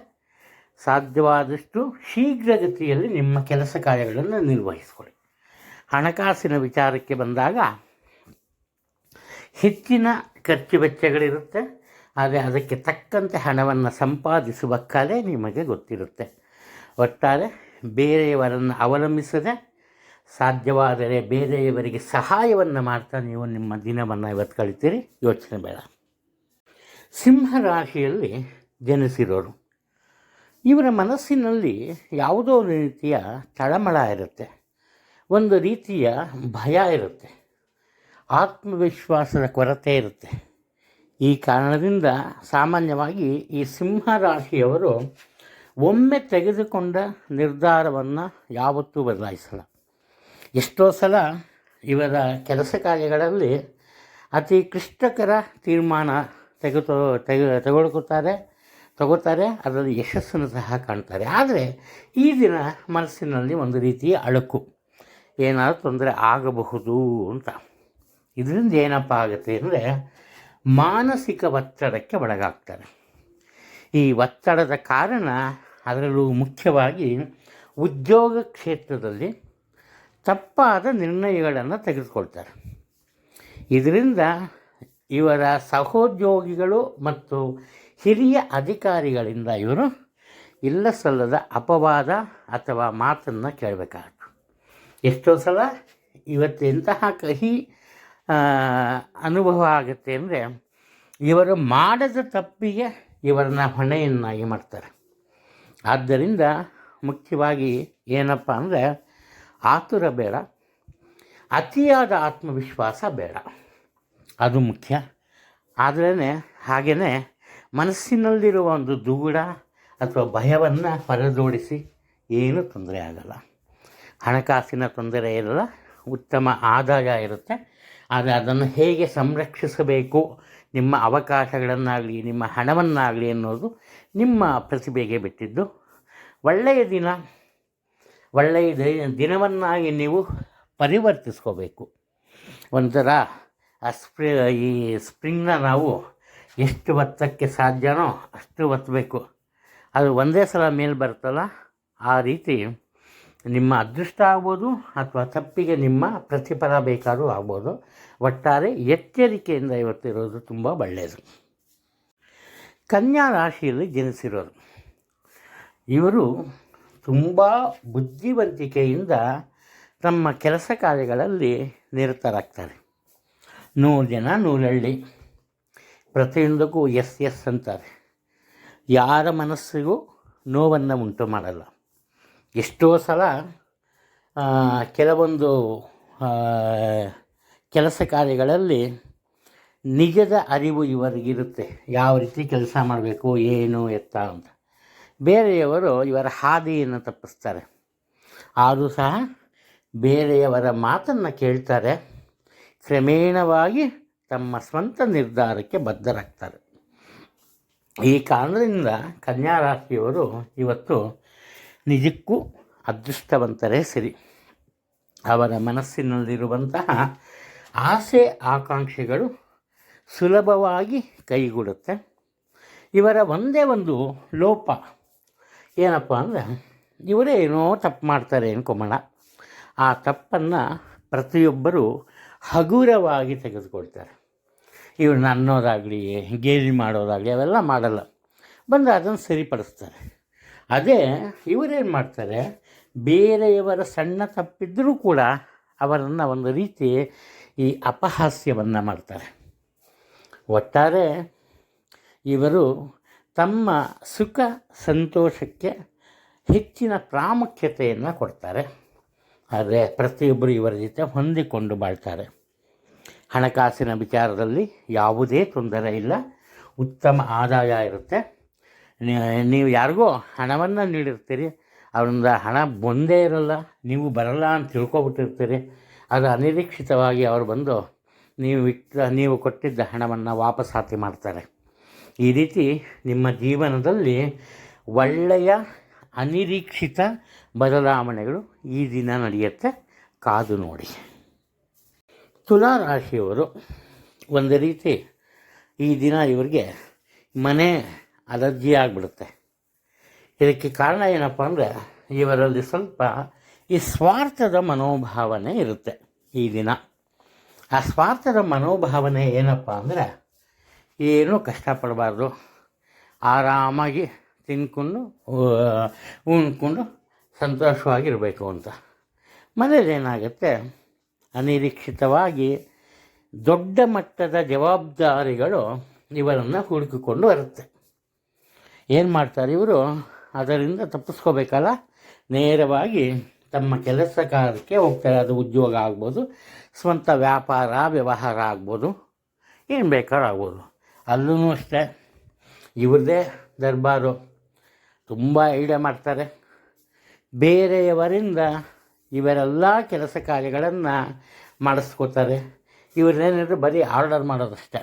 ಸಾಧ್ಯವಾದಷ್ಟು ಶೀಘ್ರಗತಿಯಲ್ಲಿ ನಿಮ್ಮ ಕೆಲಸ ಕಾರ್ಯಗಳನ್ನು ನಿರ್ವಹಿಸಿಕೊಳ್ಳಿ. ಹಣಕಾಸಿನ ವಿಚಾರಕ್ಕೆ ಬಂದಾಗ ಹೆಚ್ಚಿನ ಖರ್ಚು ವೆಚ್ಚಗಳಿರುತ್ತೆ, ಆದರೆ ಅದಕ್ಕೆ ತಕ್ಕಂತೆ ಹಣವನ್ನು ಸಂಪಾದಿಸುವ ಕಲೆ ನಿಮಗೆ ಗೊತ್ತಿರುತ್ತೆ. ಒಟ್ಟಾರೆ ಬೇರೆಯವರನ್ನು ಅವಲಂಬಿಸದೆ ಸಾಧ್ಯವಾದರೆ ಬೇರೆಯವರಿಗೆ ಸಹಾಯವನ್ನು ಮಾಡ್ತಾ ನೀವು ನಿಮ್ಮ ದಿನವನ್ನು ಇವತ್ತು ಕಳಿತೀರಿ, ಯೋಚನೆ ಬೇಡ. ಸಿಂಹರಾಶಿಯಲ್ಲಿ ಜನಿಸಿರೋರು, ಇವರ ಮನಸ್ಸಿನಲ್ಲಿ ಯಾವುದೋ ರೀತಿಯ ತಳಮಳ ಇರುತ್ತೆ, ಒಂದು ರೀತಿಯ ಭಯ ಇರುತ್ತೆ, ಆತ್ಮವಿಶ್ವಾಸದ ಕೊರತೆ ಇರುತ್ತೆ. ಈ ಕಾರಣದಿಂದ ಸಾಮಾನ್ಯವಾಗಿ ಈ ಸಿಂಹರಾಶಿಯವರು ಒಮ್ಮೆ ತೆಗೆದುಕೊಂಡ ನಿರ್ಧಾರವನ್ನು ಯಾವತ್ತೂ ಬದಲಾಯಿಸಲ್ಲ. ಎಷ್ಟೋ ಸಲ ಇವರ ಕೆಲಸ ಕಾರ್ಯಗಳಲ್ಲಿ ಅತಿ ಕ್ಲಿಷ್ಟಕರ ತೀರ್ಮಾನ ತಗೋತಾರೆ, ಅದರಲ್ಲಿ ಯಶಸ್ಸನ್ನು ಸಹ ಕಾಣ್ತಾರೆ. ಆದರೆ ಈ ದಿನ ಮನಸ್ಸಿನಲ್ಲಿ ಒಂದು ರೀತಿಯ ಅಳುಕು, ಏನಾದರೂ ತೊಂದರೆ ಆಗಬಹುದು ಅಂತ. ಇದರಿಂದ ಏನಪ್ಪ ಆಗುತ್ತೆ ಅಂದರೆ ಮಾನಸಿಕ ಒತ್ತಡಕ್ಕೆ ಒಳಗಾಗ್ತಾರೆ. ಈ ಒತ್ತಡದ ಕಾರಣ ಅದರಲ್ಲೂ ಮುಖ್ಯವಾಗಿ ಉದ್ಯೋಗ ಕ್ಷೇತ್ರದಲ್ಲಿ ತಪ್ಪಾದ ನಿರ್ಣಯಗಳನ್ನು ತೆಗೆದುಕೊಳ್ತಾರೆ. ಇದರಿಂದ ಇವರ ಸಹೋದ್ಯೋಗಿಗಳು ಮತ್ತು ಹಿರಿಯ ಅಧಿಕಾರಿಗಳಿಂದ ಇವರು ಇಲ್ಲ ಸಲ್ಲದ ಅಪವಾದ ಅಥವಾ ಮಾತನ್ನು ಕೇಳಬೇಕಾಗುತ್ತೆ. ಎಷ್ಟೋ ಸಲ ಇವತ್ತು ಎಂತಹ ಕಹಿ ಅನುಭವ ಆಗುತ್ತೆ ಅಂದರೆ ಇವರು ಮಾಡದ ತಪ್ಪಿಗೆ ಇವರನ್ನ ಹೊಣೆಯನ್ನಾಗಿ ಮಾಡ್ತಾರೆ. ಆದ್ದರಿಂದ ಮುಖ್ಯವಾಗಿ ಏನಪ್ಪ ಅಂದರೆ ಆತುರ ಬೇಡ, ಅತಿಯಾದ ಆತ್ಮವಿಶ್ವಾಸ ಬೇಡ, ಅದು ಮುಖ್ಯ. ಆದ್ರೇ ಹಾಗೆಯೇ ಮನಸ್ಸಿನಲ್ಲಿರುವ ಒಂದು ದುಗುಡ ಅಥವಾ ಭಯವನ್ನು ಹೊರದೋಡಿಸಿ ಏನೂ ತೊಂದರೆ ಆಗಲ್ಲ. ಹಣಕಾಸಿನ ತೊಂದರೆ ಇರಲ್ಲ, ಉತ್ತಮ ಆದಾಯ ಇರುತ್ತೆ. ಆದರೆ ಅದನ್ನು ಹೇಗೆ ಸಂರಕ್ಷಿಸಬೇಕು, ನಿಮ್ಮ ಅವಕಾಶಗಳನ್ನಾಗಲಿ ನಿಮ್ಮ ಹಣವನ್ನಾಗಲಿ ಅನ್ನೋದು ನಿಮ್ಮ ಪ್ರತಿಭೆಗೆ ಬಿಟ್ಟಿದ್ದು. ಒಳ್ಳೆಯ ದಿನವನ್ನಾಗಿ ನೀವು ಪರಿವರ್ತಿಸ್ಕೋಬೇಕು. ಒಂಥರ ಈ ಸ್ಪ್ರಿಂಗ್ನ ನಾವು ಎಷ್ಟು ಒತ್ತಕ್ಕೆ ಸಾಧ್ಯನೋ ಅಷ್ಟು ಒತ್ತಬೇಕು. ಅದು ಒಂದೇ ಸಲ ಮೇಲೆ ಬರ್ತಲ್ಲ, ಆ ರೀತಿ ನಿಮ್ಮ ಅದೃಷ್ಟ ಆಗ್ಬೋದು ಅಥವಾ ತಪ್ಪಿಗೆ ನಿಮ್ಮ ಪ್ರತಿಫಲ ಬೇಕಾದ್ರೂ ಆಗ್ಬೋದು. ಒಟ್ಟಾರೆ ಎಚ್ಚರಿಕೆಯಿಂದ ಇವತ್ತಿರೋದು ತುಂಬ ಒಳ್ಳೆಯದು. ಕನ್ಯಾ ರಾಶಿಯಲ್ಲಿ ಜನಿಸಿರೋರು, ಇವರು ತುಂಬ ಬುದ್ಧಿವಂತಿಕೆಯಿಂದ ತಮ್ಮ ಕೆಲಸ ಕಾರ್ಯಗಳಲ್ಲಿ ನಿರತರಾಗ್ತಾರೆ. 100 ಜನ 100 ಹಳ್ಳಿ, ಪ್ರತಿಯೊಂದಕ್ಕೂ ಎಸ್ ಅಂತಾರೆ. ಯಾರ ಮನಸ್ಸಿಗೂ ನೋವನ್ನು ಉಂಟು ಮಾಡಲ್ಲ. ಎಷ್ಟೋ ಸಲ ಕೆಲವೊಂದು ಕೆಲಸ ಕಾರ್ಯಗಳಲ್ಲಿ ನಿಜದ ಅರಿವು ಇವರಿಗಿರುತ್ತೆ, ಯಾವ ರೀತಿ ಕೆಲಸ ಮಾಡಬೇಕು ಏನು ಎತ್ತ ಅಂತ. ಬೇರೆಯವರು ಇವರ ಹಾದಿಯನ್ನು ತಪ್ಪಿಸ್ತಾರೆ, ಆದರೂ ಸಹ ಬೇರೆಯವರ ಮಾತನ್ನು ಕೇಳ್ತಾರೆ. ಕ್ರಮೇಣವಾಗಿ ತಮ್ಮ ಸ್ವಂತ ನಿರ್ಧಾರಕ್ಕೆ ಬದ್ಧರಾಗ್ತಾರೆ. ಈ ಕಾರಣದಿಂದ ಕನ್ಯಾ ರಾಶಿಯವರು ಇವತ್ತು ನಿಜಕ್ಕೂ ಅದೃಷ್ಟವಂತರೇ ಸರಿ. ಅವರ ಮನಸ್ಸಿನಲ್ಲಿರುವಂತಹ ಆಸೆ ಆಕಾಂಕ್ಷೆಗಳು ಸುಲಭವಾಗಿ ಕೈಗೂಡುತ್ತೆ. ಇವರ ಒಂದೇ ಒಂದು ಲೋಪ ಏನಪ್ಪ ಅಂದರೆ ಇವರೇ ಏನೋ ತಪ್ಪು ಮಾಡ್ತಾರೆ ಅನ್ಕೊಂಬೋಣ. ಆ ತಪ್ಪನ್ನು ಪ್ರತಿಯೊಬ್ಬರು ಹಗುರವಾಗಿ ತೆಗೆದುಕೊಳ್ತಾರೆ. ಇವ್ರನ್ನ ಅನ್ನೋದಾಗಲಿ ಗೇಲಿ ಮಾಡೋದಾಗಲಿ ಅವೆಲ್ಲ ಮಾಡಲ್ಲ, ಬಂದು ಅದನ್ನು ಸರಿಪಡಿಸ್ತಾರೆ. ಅದೇ ಇವರೇನು ಮಾಡ್ತಾರೆ, ಬೇರೆಯವರ ಸಣ್ಣ ತಪ್ಪಿದ್ದರೂ ಕೂಡ ಅವರನ್ನು ಒಂದು ರೀತಿ ಈ ಅಪಹಾಸ್ಯವನ್ನು ಮಾಡ್ತಾರೆ. ಒಟ್ಟಾರೆ ಇವರು ತಮ್ಮ ಸುಖ ಸಂತೋಷಕ್ಕೆ ಹೆಚ್ಚಿನ ಪ್ರಾಮುಖ್ಯತೆಯನ್ನು ಕೊಡ್ತಾರೆ. ಆದರೆ ಪ್ರತಿಯೊಬ್ಬರು ಇವರ ಜೊತೆ ಹೊಂದಿಕೊಂಡು ಬಾಳ್ತಾರೆ. ಹಣಕಾಸಿನ ವಿಚಾರದಲ್ಲಿ ಯಾವುದೇ ತೊಂದರೆ ಇಲ್ಲ, ಉತ್ತಮ ಆದಾಯ ಇರುತ್ತೆ. ನೀವು ಯಾರಿಗೋ ಹಣವನ್ನು ನೀಡಿರ್ತೀರಿ, ಅವರಿಂದ ಹಣ ಬಂದೇ ಇರಲ್ಲ, ಬರಲ್ಲ ಅಂತ ತಿಳ್ಕೊಬಿಟ್ಟಿರ್ತೀರಿ. ಅದು ಅನಿರೀಕ್ಷಿತವಾಗಿ ಅವರು ಬಂದು ನೀವು ಕೊಟ್ಟಿದ್ದ ಹಣವನ್ನು ವಾಪಸ್ ಹಾಕಿ ಮಾಡ್ತಾರೆ. ಈ ರೀತಿ ನಿಮ್ಮ ಜೀವನದಲ್ಲಿ ಒಳ್ಳೆಯ ಅನಿರೀಕ್ಷಿತ ಬದಲಾವಣೆಗಳು ಈ ದಿನ ನಡೆಯುತ್ತೆ, ಕಾದು ನೋಡಿ. ತುಲಾ ರಾಶಿಯವರು ಒಂದು ರೀತಿ ಈ ದಿನ ಇವರಿಗೆ ಮನೆ ಅಲರ್ಜಿ ಆಗಿಬಿಡುತ್ತೆ. ಇದಕ್ಕೆ ಕಾರಣ ಏನಪ್ಪ ಅಂದರೆ ಇವರಲ್ಲಿ ಸ್ವಲ್ಪ ಈ ಸ್ವಾರ್ಥದ ಮನೋಭಾವನೆ ಇರುತ್ತೆ ಈ ದಿನ. ಆ ಸ್ವಾರ್ಥದ ಮನೋಭಾವನೆ ಏನಪ್ಪ ಅಂದರೆ ಏನೂ ಕಷ್ಟಪಡಬಾರ್ದು, ಆರಾಮಾಗಿ ತಿನ್ಕೊಂಡು ಉಣ್ಕೊಂಡು ಸಂತೋಷವಾಗಿರಬೇಕು ಅಂತ. ಮನೇಲಿ ಏನಾಗುತ್ತೆ, ಅನಿರೀಕ್ಷಿತವಾಗಿ ದೊಡ್ಡ ಮಟ್ಟದ ಜವಾಬ್ದಾರಿಗಳು ಇವರನ್ನು ಹುಡುಕಿಕೊಂಡು ಬರುತ್ತೆ. ಏನು ಮಾಡ್ತಾರೆ ಇವರು? ಅದರಿಂದ ತಪ್ಪಿಸ್ಕೋಬೇಕಲ್ಲ, ನೇರವಾಗಿ ತಮ್ಮ ಕೆಲಸ ಕಾರ್ಯಕ್ಕೆ ಹೋಗ್ತಾರೆ. ಅದು ಉದ್ಯೋಗ ಆಗ್ಬೋದು, ಸ್ವಂತ ವ್ಯಾಪಾರ ವ್ಯವಹಾರ ಆಗ್ಬೋದು, ಏನು ಬೇಕಾದ್ರೂ ಆಗ್ಬೋದು. ಅಲ್ಲೂ ಅಷ್ಟೇ ಇವ್ರದ್ದೇ ದರ್ಬಾರು, ತುಂಬ ಐಡಿಯಾ ಮಾಡ್ತಾರೆ. ಬೇರೆಯವರಿಂದ ಇವರೆಲ್ಲ ಕೆಲಸ ಕಾರ್ಯಗಳನ್ನು ಮಾಡಿಸ್ಕೋತಾರೆ. ಇವ್ರನ್ನೇನಿದ್ರು ಬರೀ ಆರ್ಡರ್ ಮಾಡೋದಷ್ಟೆ.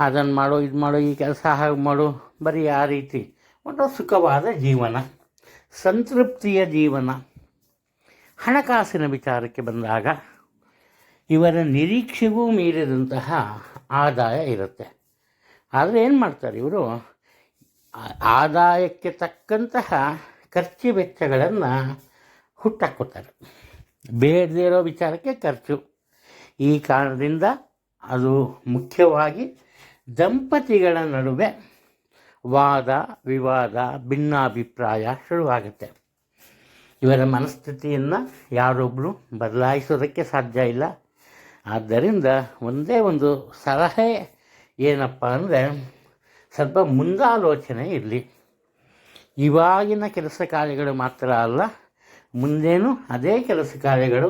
ಅದನ್ನು ಮಾಡು, ಇದು ಮಾಡು, ಈ ಕೆಲಸ ಹಾಗೆ ಮಾಡು, ಬರೀ ಆ ರೀತಿ ಒಂದು ಸುಖವಾದ ಜೀವನ, ಸಂತೃಪ್ತಿಯ ಜೀವನ. ಹಣಕಾಸಿನ ವಿಚಾರಕ್ಕೆ ಬಂದಾಗ ಇವರ ನಿರೀಕ್ಷೆಗೂ ಮೀರಿದಂತಹ ಆದಾಯ ಇರುತ್ತೆ. ಆದರೆ ಏನು ಮಾಡ್ತಾರೆ ಇವರು? ಆದಾಯಕ್ಕೆ ತಕ್ಕಂತಹ ಖರ್ಚು ವೆಚ್ಚಗಳನ್ನು ಹುಟ್ಟಾಕ್ಕೋತಾರೆ. ಬೇಡದೇ ಇರೋ ವಿಚಾರಕ್ಕೆ ಖರ್ಚು. ಈ ಕಾರಣದಿಂದ ಅದು ಮುಖ್ಯವಾಗಿ ದಂಪತಿಗಳ ನಡುವೆ ವಾದ ವಿವಾದ, ಭಿನ್ನಾಭಿಪ್ರಾಯ ಶುರುವಾಗುತ್ತೆ. ಇವರ ಮನಸ್ಥಿತಿಯನ್ನು ಯಾರೊಬ್ಬರು ಬದಲಾಯಿಸೋದಕ್ಕೆ ಸಾಧ್ಯ ಇಲ್ಲ. ಆದ್ದರಿಂದ ಒಂದೇ ಒಂದು ಸಲಹೆ ಏನಪ್ಪ ಅಂದರೆ, ಸ್ವಲ್ಪ ಮುಂದಾಲೋಚನೆ ಇರಲಿ. ಇವಾಗಿನ ಕೆಲಸ ಕಾರ್ಯಗಳು ಮಾತ್ರ ಅಲ್ಲ, ಮುಂದೇನೂ ಅದೇ ಕೆಲಸ ಕಾರ್ಯಗಳು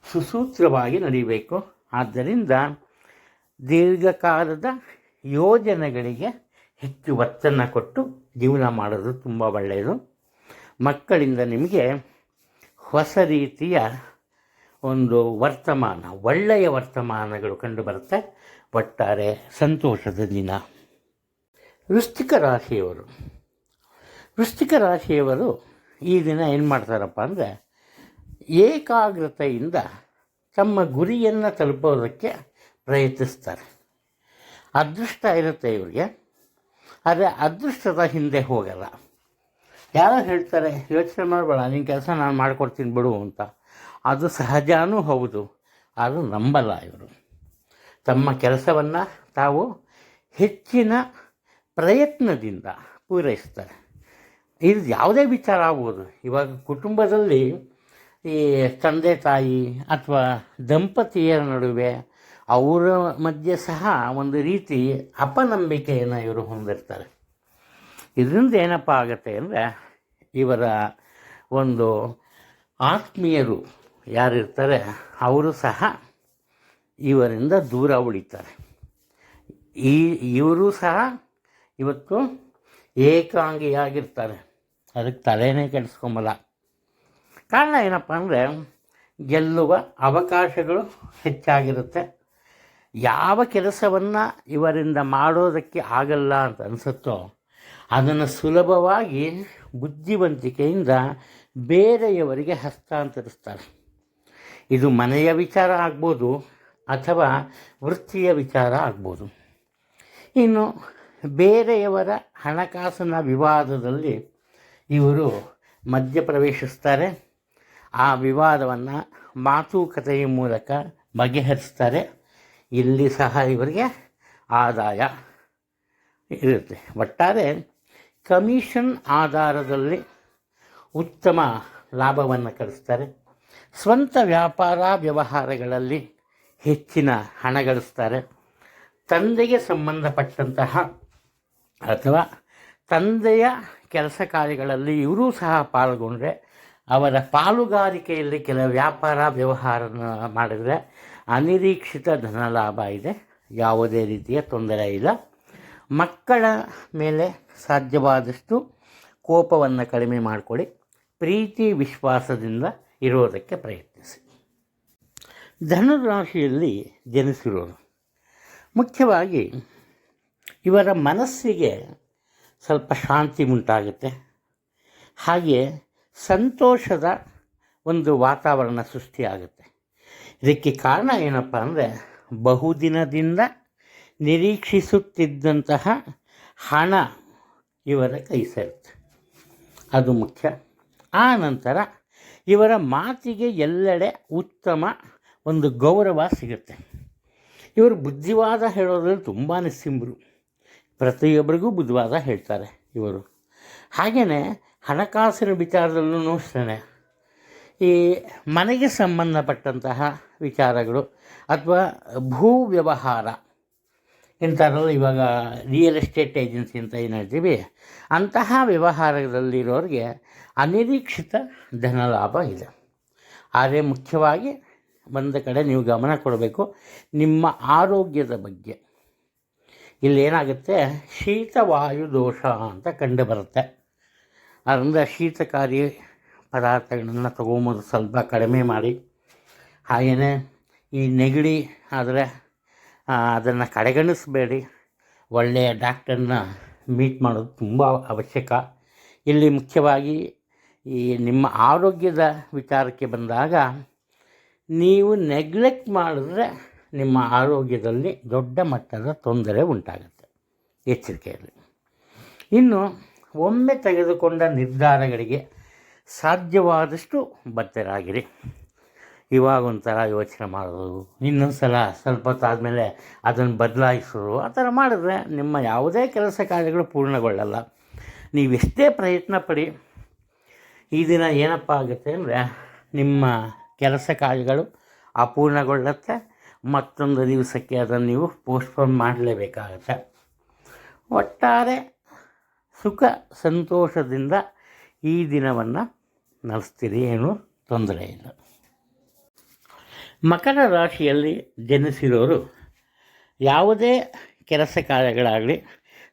ಸುಸೂತ್ರವಾಗಿ ನಡೀಬೇಕು. ಆದ್ದರಿಂದ ದೀರ್ಘಕಾಲದ ಯೋಜನೆಗಳಿಗೆ ಹೆಚ್ಚು ಒತ್ತನ್ನು ಕೊಟ್ಟು ಜೀವನ ಮಾಡೋದು ತುಂಬ ಒಳ್ಳೆಯದು. ಮಕ್ಕಳಿಂದ ನಿಮಗೆ ಹೊಸ ರೀತಿಯ ಒಂದು ವರ್ತಮಾನ, ಒಳ್ಳೆಯ ವರ್ತಮಾನಗಳು ಕಂಡುಬರುತ್ತೆ. ಒಟ್ಟಾರೆ ಸಂತೋಷದ ದಿನ. ವೃಶ್ಚಿಕ ರಾಶಿಯವರು ಈ ದಿನ ಏನು ಮಾಡ್ತಾರಪ್ಪ ಅಂದರೆ, ಏಕಾಗ್ರತೆಯಿಂದ ತಮ್ಮ ಗುರಿಯನ್ನು ತಲುಪೋದಕ್ಕೆ ಪ್ರಯತ್ನಿಸ್ತಾರೆ. ಅದೃಷ್ಟ ಇರುತ್ತೆ ಇವರಿಗೆ, ಆದರೆ ಅದೃಷ್ಟದ ಹಿಂದೆ ಹೋಗಲ್ಲ. ಯಾರೋ ಹೇಳ್ತಾರೆ, ಯೋಚನೆ ಮಾಡಬೇಡ, ನಿನ್ನ ಕೆಲಸ ನಾನು ಮಾಡಿಕೊಡ್ತೀನಿ ಬಿಡು ಅಂತ. ಅದು ಸಹಜನೂ ಹೌದು, ಅದು ನಂಬಲ್ಲ ಇವರು. ತಮ್ಮ ಕೆಲಸವನ್ನು ತಾವು ಹೆಚ್ಚಿನ ಪ್ರಯತ್ನದಿಂದ ಪೂರೈಸ್ತಾರೆ. ಇದು ಯಾವುದೇ ವಿಚಾರ ಆಗ್ಬೋದು. ಇವಾಗ ಕುಟುಂಬದಲ್ಲಿ ಈ ತಂದೆ ತಾಯಿ ಅಥವಾ ದಂಪತಿಯರ ನಡುವೆ ಅವರ ಮಧ್ಯೆ ಸಹ ಒಂದು ರೀತಿ ಅಪನಂಬಿಕೆಯನ್ನು ಇವರು ಹೊಂದಿರ್ತಾರೆ. ಇದರಿಂದ ಏನಪ್ಪ ಆಗುತ್ತೆ ಅಂದರೆ, ಇವರ ಒಂದು ಆತ್ಮೀಯರು ಯಾರಿರ್ತಾರೆ ಅವರು ಸಹ ಇವರಿಂದ ದೂರ ಉಳಿತಾರೆ. ಇವರು ಸಹ ಇವತ್ತು ಏಕಾಂಗಿಯಾಗಿರ್ತಾರೆ. ಅದಕ್ಕೆ ತಲೆನೇ ಕೆಡಿಸ್ಕೊಂಬಲ್ಲ. ಕಾರಣ ಏನಪ್ಪ ಅಂದರೆ, ಗೆಲ್ಲುವ ಅವಕಾಶಗಳು ಹೆಚ್ಚಾಗಿರುತ್ತೆ. ಯಾವ ಕೆಲಸವನ್ನು ಇವರಿಂದ ಮಾಡೋದಕ್ಕೆ ಆಗಲ್ಲ ಅಂತ ಅನಿಸುತ್ತೋ ಅದನ್ನು ಸುಲಭವಾಗಿ ಬುದ್ಧಿವಂತಿಕೆಯಿಂದ ಬೇರೆಯವರಿಗೆ ಹಸ್ತಾಂತರಿಸ್ತಾರೆ. ಇದು ಮನೆಯ ವಿಚಾರ ಆಗ್ಬೋದು ಅಥವಾ ವೃತ್ತಿಯ ವಿಚಾರ ಆಗ್ಬೋದು. ಇನ್ನು ಬೇರೆಯವರ ಹಣಕಾಸಿನ ವಿವಾದದಲ್ಲಿ ಇವರು ಮಧ್ಯಪ್ರವೇಶಿಸ್ತಾರೆ. ಆ ವಿವಾದವನ್ನು ಮಾತುಕತೆಯ ಮೂಲಕ ಬಗೆಹರಿಸ್ತಾರೆ. ಇಲ್ಲಿ ಸಹ ಇವರಿಗೆ ಆದಾಯ ಇರುತ್ತೆ. ಒಟ್ಟಾರೆ ಕಮಿಷನ್ ಆಧಾರದಲ್ಲಿ ಉತ್ತಮ ಲಾಭವನ್ನು ಗಳಿಸ್ತಾರೆ. ಸ್ವಂತ ವ್ಯಾಪಾರ ವ್ಯವಹಾರಗಳಲ್ಲಿ ಹೆಚ್ಚಿನ ಹಣ ಗಳಿಸ್ತಾರೆ. ತಂದೆಗೆ ಸಂಬಂಧಪಟ್ಟಂತಹ ಅಥವಾ ತಂದೆಯ ಕೆಲಸ ಕಾರ್ಯಗಳಲ್ಲಿ ಇವರೂ ಸಹ ಪಾಲ್ಗೊಂಡ್ರೆ, ಅವರ ಪಾಲುಗಾರಿಕೆಯಲ್ಲಿ ಕೆಲವು ವ್ಯಾಪಾರ ವ್ಯವಹಾರ ಮಾಡಿದರೆ ಅನಿರೀಕ್ಷಿತ ಧನಲಾಭ ಇದೆ. ಯಾವುದೇ ರೀತಿಯ ತೊಂದರೆ ಇಲ್ಲ. ಮಕ್ಕಳ ಮೇಲೆ ಸಾಧ್ಯವಾದಷ್ಟು ಕೋಪವನ್ನು ಕಡಿಮೆ ಮಾಡಿಕೊಳ್ಳಿ. ಪ್ರೀತಿ ವಿಶ್ವಾಸದಿಂದ ಇರೋದಕ್ಕೆ ಪ್ರಯತ್ನಿಸಿ. ಧನುರಾಶಿಯಲ್ಲಿ ಜನಿಸಿರೋರು ಮುಖ್ಯವಾಗಿ ಇವರ ಮನಸ್ಸಿಗೆ ಸ್ವಲ್ಪ ಶಾಂತಿ ಉಂಟಾಗುತ್ತೆ. ಹಾಗೆ ಸಂತೋಷದ ಒಂದು ವಾತಾವರಣ ಸೃಷ್ಟಿಯಾಗುತ್ತೆ. ಇದಕ್ಕೆ ಕಾರಣ ಏನಪ್ಪ ಅಂದರೆ, ಬಹುದಿನದಿಂದ ನಿರೀಕ್ಷಿಸುತ್ತಿದ್ದಂತಹ ಹಣ ಇವರ ಕೈ ಸೇರುತ್ತೆ, ಅದು ಮುಖ್ಯ. ಆ ನಂತರ ಇವರ ಮಾತಿಗೆ ಎಲ್ಲೆಡೆ ಉತ್ತಮ ಒಂದು ಗೌರವ ಸಿಗುತ್ತೆ. ಇವರು ಬುದ್ಧಿವಾದ ಹೇಳೋದ್ರಲ್ಲಿ ತುಂಬಾ ಸಿಂಬರು, ಪ್ರತಿಯೊಬ್ಬರಿಗೂ ಬುದ್ಧಿವಾದ ಹೇಳ್ತಾರೆ ಇವರು. ಹಾಗೆಯೇ ಹಣಕಾಸಿನ ವಿಚಾರದಲ್ಲೂ ಅಷ್ಟೇ, ಈ ಮನೆಗೆ ಸಂಬಂಧಪಟ್ಟಂತಹ ವಿಚಾರಗಳು ಅಥವಾ ಭೂ ವ್ಯವಹಾರ ಇಂಥದ್ರಲ್ಲಿ, ಇವಾಗ ರಿಯಲ್ ಎಸ್ಟೇಟ್ ಏಜೆನ್ಸಿ ಅಂತ ಏನು ಹೇಳ್ತೀವಿ, ಅಂತಹ ವ್ಯವಹಾರದಲ್ಲಿರೋರಿಗೆ ಅನಿರೀಕ್ಷಿತ ಧನಲಾಭ ಇದೆ. ಆದರೆ ಮುಖ್ಯವಾಗಿ ಒಂದು ಕಡೆ ನೀವು ಗಮನ ಕೊಡಬೇಕು, ನಿಮ್ಮ ಆರೋಗ್ಯದ ಬಗ್ಗೆ. ಇಲ್ಲೇನಾಗುತ್ತೆ, ಶೀತವಾಯು ದೋಷ ಅಂತ ಕಂಡು ಬರುತ್ತೆ. ಅದರಿಂದ ಶೀತಕಾರಿ ಪದಾರ್ಥಗಳನ್ನು ತೊಗೊಂಬೋದು ಸ್ವಲ್ಪ ಕಡಿಮೆ ಮಾಡಿ. ಹಾಗೆಯೇ ಈ ನೆಗಡಿ ಆದರೆ ಅದನ್ನು ಕಡೆಗಣಿಸಬೇಡಿ. ಒಳ್ಳೆಯ ಡಾಕ್ಟರನ್ನ ಮೀಟ್ ಮಾಡೋದು ತುಂಬ ಅವಶ್ಯಕ. ಇಲ್ಲಿ ಮುಖ್ಯವಾಗಿ ಈ ನಿಮ್ಮ ಆರೋಗ್ಯದ ವಿಚಾರಕ್ಕೆ ಬಂದಾಗ ನೀವು ನೆಗ್ಲೆಕ್ಟ್ ಮಾಡಿದ್ರೆ ನಿಮ್ಮ ಆರೋಗ್ಯದಲ್ಲಿ ದೊಡ್ಡ ಮಟ್ಟದ ತೊಂದರೆ ಉಂಟಾಗುತ್ತೆ, ಎಚ್ಚರಿಕೆಯಲ್ಲಿ. ಇನ್ನು ಒಮ್ಮೆ ತೆಗೆದುಕೊಂಡ ನಿರ್ಧಾರಗಳಿಗೆ ಸಾಧ್ಯವಾದಷ್ಟು ಬದ್ಧರಾಗಿರಿ. ಇವಾಗ ಒಂಥರ ಯೋಚನೆ ಮಾಡೋದು, ಇನ್ನೊಂದು ಸಲ ಸ್ವಲ್ಪ ಹೊತ್ತಾದಮೇಲೆ ಅದನ್ನು ಬದಲಾಯಿಸೋದು, ಆ ಥರ ಮಾಡಿದ್ರೆ ನಿಮ್ಮ ಯಾವುದೇ ಕೆಲಸ ಕಾರ್ಯಗಳು ಪೂರ್ಣಗೊಳ್ಳಲ್ಲ. ನೀವೆಷ್ಟೇ ಪ್ರಯತ್ನ ಪಡಿ, ಈ ದಿನ ಏನಪ್ಪ ಆಗುತ್ತೆ ಅಂದರೆ ನಿಮ್ಮ ಕೆಲಸ ಕಾರ್ಯಗಳು ಅಪೂರ್ಣಗೊಳ್ಳುತ್ತೆ. ಮತ್ತೊಂದು ದಿವಸಕ್ಕೆ ಅದನ್ನು ನೀವು ಪೋಸ್ಟ್ಪೋನ್ ಮಾಡಲೇಬೇಕಾಗತ್ತೆ. ಒಟ್ಟಾರೆ ಸುಖ ಸಂತೋಷದಿಂದ ಈ ದಿನವನ್ನು ನಡೆಸ್ತೀರಿ, ಏನೂ ತೊಂದರೆ ಇಲ್ಲ. ಮಕರ ರಾಶಿಯಲ್ಲಿ ಜನಿಸಿರೋರು ಯಾವುದೇ ಕೆಲಸ ಕಾರ್ಯಗಳಾಗಲಿ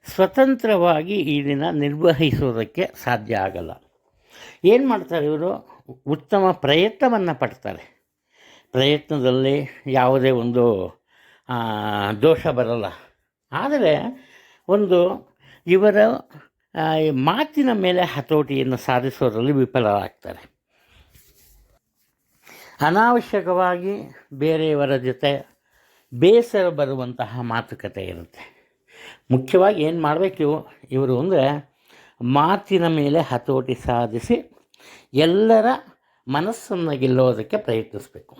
ಸ್ವತಂತ್ರವಾಗಿ ಈ ದಿನ ನಿರ್ವಹಿಸೋದಕ್ಕೆ ಸಾಧ್ಯ ಆಗಲ್ಲ. ಏನು ಮಾಡ್ತಾರೆ ಇವರು, ಉತ್ತಮ ಪ್ರಯತ್ನವನ್ನು ಪಡ್ತಾರೆ. ಪ್ರಯತ್ನದಲ್ಲಿ ಯಾವುದೇ ಒಂದು ದೋಷ ಬರಲ್ಲ. ಆದರೆ ಒಂದು ಇವರ ಮಾತಿನ ಮೇಲೆ ಹತೋಟಿಯನ್ನು ಸಾಧಿಸೋದ್ರಲ್ಲಿ ವಿಫಲರಾಗ್ತಾರೆ. ಅನಾವಶ್ಯಕವಾಗಿ ಬೇರೆಯವರ ಜೊತೆ ಬೇಸರ ಬರುವಂತಹ ಮಾತುಕತೆ ಇರುತ್ತೆ. ಮುಖ್ಯವಾಗಿ ಏನು ಮಾಡಬೇಕು ಇವರು ಅಂದರೆ, ಮಾತಿನ ಮೇಲೆ ಹತೋಟಿ ಸಾಧಿಸಿ ಎಲ್ಲರ ಮನಸ್ಸನ್ನು ಗೆಲ್ಲೋದಕ್ಕೆ ಪ್ರಯತ್ನಿಸಬೇಕು.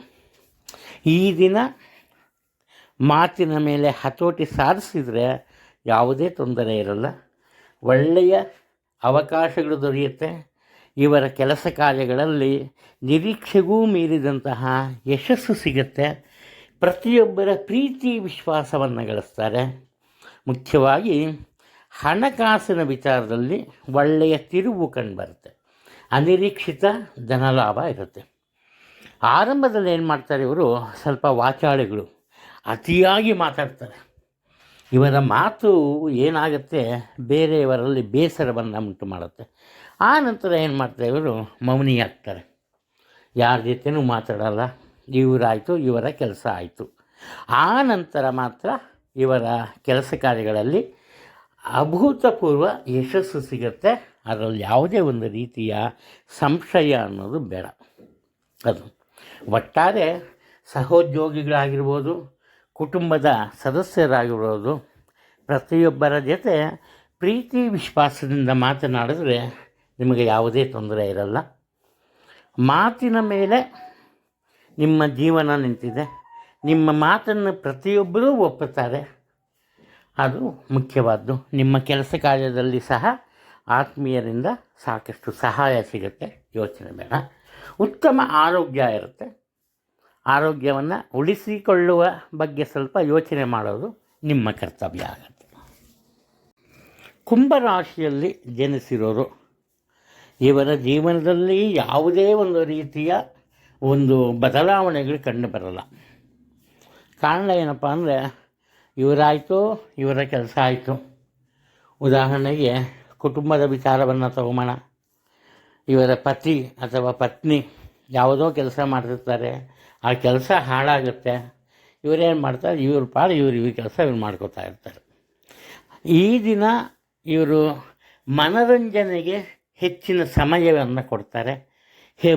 ಈ ದಿನ ಮಾತಿನ ಮೇಲೆ ಹತೋಟಿ ಸಾಧಿಸಿದರೆ ಯಾವುದೇ ತೊಂದರೆ ಇರಲ್ಲ, ಒಳ್ಳೆಯ ಅವಕಾಶಗಳು ದೊರೆಯುತ್ತೆ. ಇವರ ಕೆಲಸ ಕಾರ್ಯಗಳಲ್ಲಿ ನಿರೀಕ್ಷೆಗೂ ಮೀರಿದಂತಹ ಯಶಸ್ಸು ಸಿಗುತ್ತೆ. ಪ್ರತಿಯೊಬ್ಬರ ಪ್ರೀತಿ ವಿಶ್ವಾಸವನ್ನು ಗಳಿಸ್ತಾರೆ. ಮುಖ್ಯವಾಗಿ ಹಣಕಾಸಿನ ವಿಚಾರದಲ್ಲಿ ಒಳ್ಳೆಯ ತಿರುವು ಕಂಡುಬರುತ್ತೆ, ಅನಿರೀಕ್ಷಿತ ಧನಲಾಭ ಇರುತ್ತೆ. ಆರಂಭದಲ್ಲಿ ಏನು ಮಾಡ್ತಾರೆ ಇವರು, ಸ್ವಲ್ಪ ವಾಚಾಳಿಗಳು, ಅತಿಯಾಗಿ ಮಾತಾಡ್ತಾರೆ. ಇವರ ಮಾತು ಏನಾಗುತ್ತೆ, ಬೇರೆಯವರಲ್ಲಿ ಬೇಸರವನ್ನು ಉಂಟು ಮಾಡುತ್ತೆ. ಆ ನಂತರ ಏನು ಮಾಡ್ತಾರೆ ಇವರು, ಮೌನಿ ಆಗ್ತಾರೆ, ಯಾರ ಜೊತೆನೂ ಮಾತಾಡಲ್ಲ. ಇವರಾಯಿತು, ಇವರ ಕೆಲಸ ಆಯಿತು. ಆ ನಂತರ ಮಾತ್ರ ಇವರ ಕೆಲಸ ಕಾರ್ಯಗಳಲ್ಲಿ ಅಭೂತಪೂರ್ವ ಯಶಸ್ಸು ಸಿಗುತ್ತೆ. ಅದರಲ್ಲಿ ಯಾವುದೇ ಒಂದು ರೀತಿಯ ಸಂಶಯ ಅನ್ನೋದು ಬೇಡ. ಅದು ಒಟ್ಟಾರೆ ಸಹೋದ್ಯೋಗಿಗಳಾಗಿರ್ಬೋದು, ಕುಟುಂಬದ ಸದಸ್ಯರಾಗಿರ್ಬೋದು, ಪ್ರತಿಯೊಬ್ಬರ ಜೊತೆ ಪ್ರೀತಿ ವಿಶ್ವಾಸದಿಂದ ಮಾತನಾಡಿದ್ರೆ ನಿಮಗೆ ಯಾವುದೇ ತೊಂದರೆ ಇರಲ್ಲ. ಮಾತಿನ ಮೇಲೆ ನಿಮ್ಮ ಜೀವನ ನಿಂತಿದೆ. ನಿಮ್ಮ ಮಾತನ್ನು ಪ್ರತಿಯೊಬ್ಬರೂ ಒಪ್ಪುತ್ತಾರೆ, ಅದು ಮುಖ್ಯವಾದ್ದು. ನಿಮ್ಮ ಕೆಲಸ ಕಾರ್ಯದಲ್ಲಿ ಸಹ ಆತ್ಮೀಯರಿಂದ ಸಾಕಷ್ಟು ಸಹಾಯ ಸಿಗುತ್ತೆ, ಯೋಚನೆ ಬೇಡ. ಉತ್ತಮ ಆರೋಗ್ಯ ಇರುತ್ತೆ. ಆರೋಗ್ಯವನ್ನು ಉಳಿಸಿಕೊಳ್ಳುವ ಬಗ್ಗೆ ಸ್ವಲ್ಪ ಯೋಚನೆ ಮಾಡೋದು ನಿಮ್ಮ ಕರ್ತವ್ಯ ಆಗುತ್ತೆ. ಕುಂಭರಾಶಿಯಲ್ಲಿ ಜನಿಸಿರೋರು, ಇವರ ಜೀವನದಲ್ಲಿ ಯಾವುದೇ ಒಂದು ರೀತಿಯ ಒಂದು ಬದಲಾವಣೆಗಳು ಕಂಡು ಬರಲ್ಲ. ಕಾರಣ ಏನಪ್ಪ ಅಂದರೆ, ಇವರಾಯಿತು, ಇವರ ಕೆಲಸ ಆಯಿತು. ಉದಾಹರಣೆಗೆ ಕುಟುಂಬದ ವಿಚಾರವನ್ನು ತಗೊಳ್ಳೋಣ. ಇವರ ಪತಿ ಅಥವಾ ಪತ್ನಿ ಯಾವುದೋ ಕೆಲಸ ಮಾಡ್ತಿರ್ತಾರೆ, ಆ ಕೆಲಸ ಹಾಳಾಗುತ್ತೆ. ಇವರೇನು ಮಾಡ್ತಾರೆ, ಇವ್ರ ಪಾಡು ಇವ್ರ ಕೆಲಸ ಇವ್ರು ಮಾಡ್ಕೋತಾ ಇರ್ತಾರೆ. ಈ ದಿನ ಇವರು ಮನರಂಜನೆಗೆ ಹೆಚ್ಚಿನ ಸಮಯವನ್ನು ಕೊಡ್ತಾರೆ,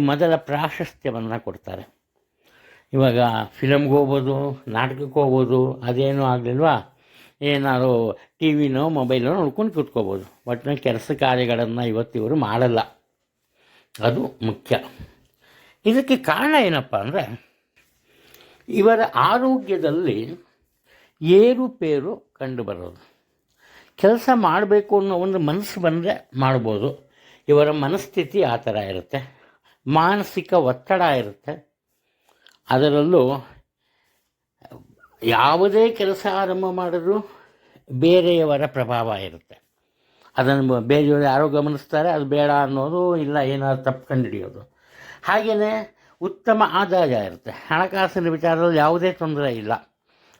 ಮೊದಲ ಪ್ರಾಶಸ್ತ್ಯವನ್ನು ಕೊಡ್ತಾರೆ. ಇವಾಗ ಫಿಲಮ್ಗೆ ಹೋಗ್ಬೋದು, ನಾಟಕಕ್ಕೆ ಹೋಗ್ಬೋದು, ಅದೇನೂ ಆಗಲಿಲ್ವಾ, ಏನಾದ್ರು ಟಿ ವಿನೋ ಮೊಬೈಲೋ ನೋಡ್ಕೊಂಡು ಕೂತ್ಕೋಬೋದು. ಒಟ್ಟಿನ ಕೆಲಸ ಕಾರ್ಯಗಳನ್ನು ಇವತ್ತಿವರು ಮಾಡಲ್ಲ. ಅದು ಮುಖ್ಯ. ಇದಕ್ಕೆ ಕಾರಣ ಏನಪ್ಪ ಅಂದರೆ, ಇವರ ಆರೋಗ್ಯದಲ್ಲಿ ಏರುಪೇರು ಕಂಡುಬರೋದು. ಕೆಲಸ ಮಾಡಬೇಕು ಅನ್ನೋ ಒಂದು ಮನಸ್ಸು ಬಂದರೆ ಮಾಡ್ಬೋದು. ಇವರ ಮನಸ್ಥಿತಿ ಆ ಥರ ಇರುತ್ತೆ. ಮಾನಸಿಕ ಒತ್ತಡ ಇರುತ್ತೆ. ಅದರಲ್ಲೂ ಯಾವುದೇ ಕೆಲಸ ಆರಂಭ ಮಾಡಿದ್ರೂ ಬೇರೆಯವರ ಪ್ರಭಾವ ಇರುತ್ತೆ. ಅದನ್ನು ಬೇರೆಯವರು ಯಾರೋ ಗಮನಿಸ್ತಾರೆ, ಅದು ಬೇಡ ಅನ್ನೋದು, ಇಲ್ಲ ಏನಾದ್ರು ತಪ್ಪು ಕಂಡುಹಿಡಿಯೋದು. ಹಾಗೆಯೇ ಉತ್ತಮ ಆದಾಯ ಇರುತ್ತೆ. ಹಣಕಾಸಿನ ವಿಚಾರದಲ್ಲಿ ಯಾವುದೇ ತೊಂದರೆ ಇಲ್ಲ,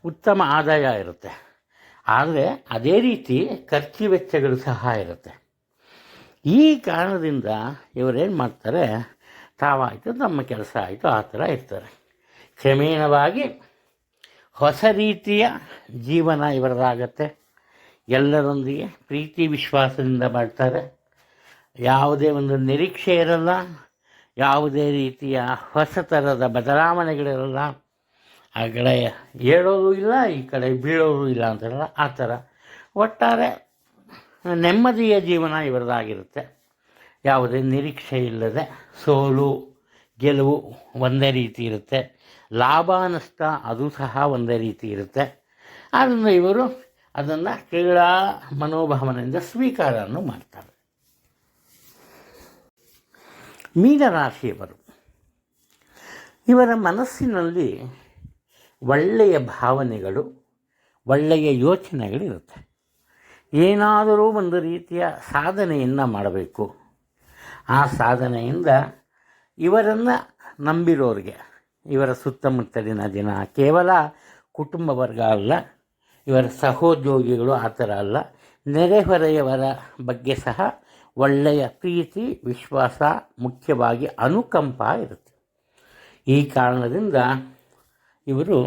ಉತ್ತಮ ಆದಾಯ ಇರುತ್ತೆ. ಆದರೆ ಅದೇ ರೀತಿ ಖರ್ಚು ವೆಚ್ಚಗಳು ಸಹ ಇರುತ್ತೆ. ಈ ಕಾರಣದಿಂದ ಇವರೇನು ಮಾಡ್ತಾರೆ, ತಾವಾಯಿತು ನಮ್ಮ ಕೆಲಸ ಆಯಿತು ಆ ಥರ ಇರ್ತಾರೆ. ಕ್ರಮೇಣವಾಗಿ ಹೊಸ ರೀತಿಯ ಜೀವನ ಇವರದಾಗತ್ತೆ. ಎಲ್ಲರೊಂದಿಗೆ ಪ್ರೀತಿ ವಿಶ್ವಾಸದಿಂದ ಮಾಡ್ತಾರೆ. ಯಾವುದೇ ಒಂದು ನಿರೀಕ್ಷೆ ಇರಲ್ಲ, ಯಾವುದೇ ರೀತಿಯ ಹೊಸ ಥರದ ಬದಲಾವಣೆಗಳಿರಲ್ಲ. ಆ ಕಡೆ ಏಳೋದು ಇಲ್ಲ, ಈ ಕಡೆ ಬೀಳೋದು ಇಲ್ಲ ಅಂತಾರಲ್ಲ ಆ ಥರ ಒಟ್ಟಾರೆ ನೆಮ್ಮದಿಯ ಜೀವನ ಇವರದಾಗಿರುತ್ತೆ. ಯಾವುದೇ ನಿರೀಕ್ಷೆ ಇಲ್ಲದೆ ಸೋಲು ಗೆಲುವು ಒಂದೇ ರೀತಿ ಇರುತ್ತೆ. ಲಾಭ ನಷ್ಟ ಅದು ಸಹ ಒಂದೇ ರೀತಿ ಇರುತ್ತೆ. ಆದ್ದರಿಂದ ಇವರು ಅದನ್ನು ಕ್ರೀಡಾ ಮನೋಭಾವನೆಯಿಂದ ಸ್ವೀಕಾರವನ್ನು ಮಾಡ್ತಾರೆ. ಮೀನರಾಶಿಯವರು, ಇವರ ಮನಸ್ಸಿನಲ್ಲಿ ಒಳ್ಳೆಯ ಭಾವನೆಗಳು, ಒಳ್ಳೆಯ ಯೋಚನೆಗಳಿರುತ್ತೆ. ಏನಾದರೂ ಒಂದು ರೀತಿಯ ಸಾಧನೆಯನ್ನು ಮಾಡಬೇಕು. ಆ ಸಾಧನೆಯಿಂದ ಇವರನ್ನು ನಂಬಿರೋರಿಗೆ, ಇವರ ಸುತ್ತಮುತ್ತಲಿನ ಜನ, ಕೇವಲ ಕುಟುಂಬ ವರ್ಗ ಅಲ್ಲ, ಇವರ ಸಹೋದ್ಯೋಗಿಗಳು ಆ ಥರ ಅಲ್ಲ, ನೆರೆಹೊರೆಯವರ ಬಗ್ಗೆ ಸಹ ಒಳ್ಳೆಯ ಪ್ರೀತಿ ವಿಶ್ವಾಸ, ಮುಖ್ಯವಾಗಿ ಅನುಕಂಪ ಇರುತ್ತೆ. ಈ ಕಾರಣದಿಂದ ಇವರು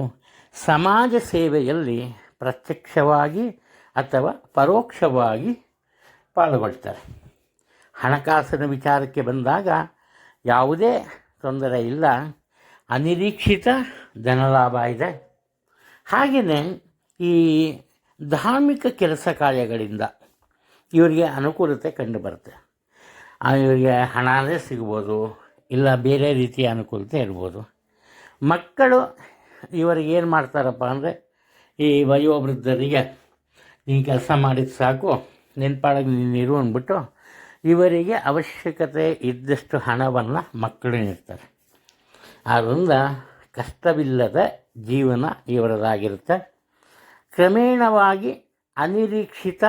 ಸಮಾಜ ಸೇವೆಯಲ್ಲಿ ಪ್ರತ್ಯಕ್ಷವಾಗಿ ಅಥವಾ ಪರೋಕ್ಷವಾಗಿ ಪಾಲ್ಗೊಳ್ತಾರೆ. ಹಣಕಾಸಿನ ವಿಚಾರಕ್ಕೆ ಬಂದಾಗ ಯಾವುದೇ ತೊಂದರೆ ಇಲ್ಲ, ಅನಿರೀಕ್ಷಿತ ಧನಲಾಭ ಇದೆ. ಹಾಗೆಯೇ ಈ ಧಾರ್ಮಿಕ ಕೆಲಸ ಕಾರ್ಯಗಳಿಂದ ಇವರಿಗೆ ಅನುಕೂಲತೆ ಕಂಡುಬರುತ್ತೆ. ಇವರಿಗೆ ಹಣವೇ ಸಿಗ್ಬೋದು, ಇಲ್ಲ ಬೇರೆ ರೀತಿಯ ಅನುಕೂಲತೆ ಇರ್ಬೋದು. ಮಕ್ಕಳು ಇವರಿಗೆ ಏನು ಮಾಡ್ತಾರಪ್ಪ ಅಂದರೆ, ಈ ವಯೋವೃದ್ಧರಿಗೆ ನೀನು ಕೆಲಸ ಮಾಡಿದ ಸಾಕು, ನೆನಪಾಡಾಗ ನೀರು ಅಂದ್ಬಿಟ್ಟು ಇವರಿಗೆ ಅವಶ್ಯಕತೆ ಇದ್ದಷ್ಟು ಹಣವನ್ನು ಮಕ್ಕಳು ನೀಡ್ತಾರೆ. ಆದ್ದರಿಂದ ಕಷ್ಟವಿಲ್ಲದ ಜೀವನ ಇವರದಾಗಿರುತ್ತೆ. ಕ್ರಮೇಣವಾಗಿ ಅನಿರೀಕ್ಷಿತ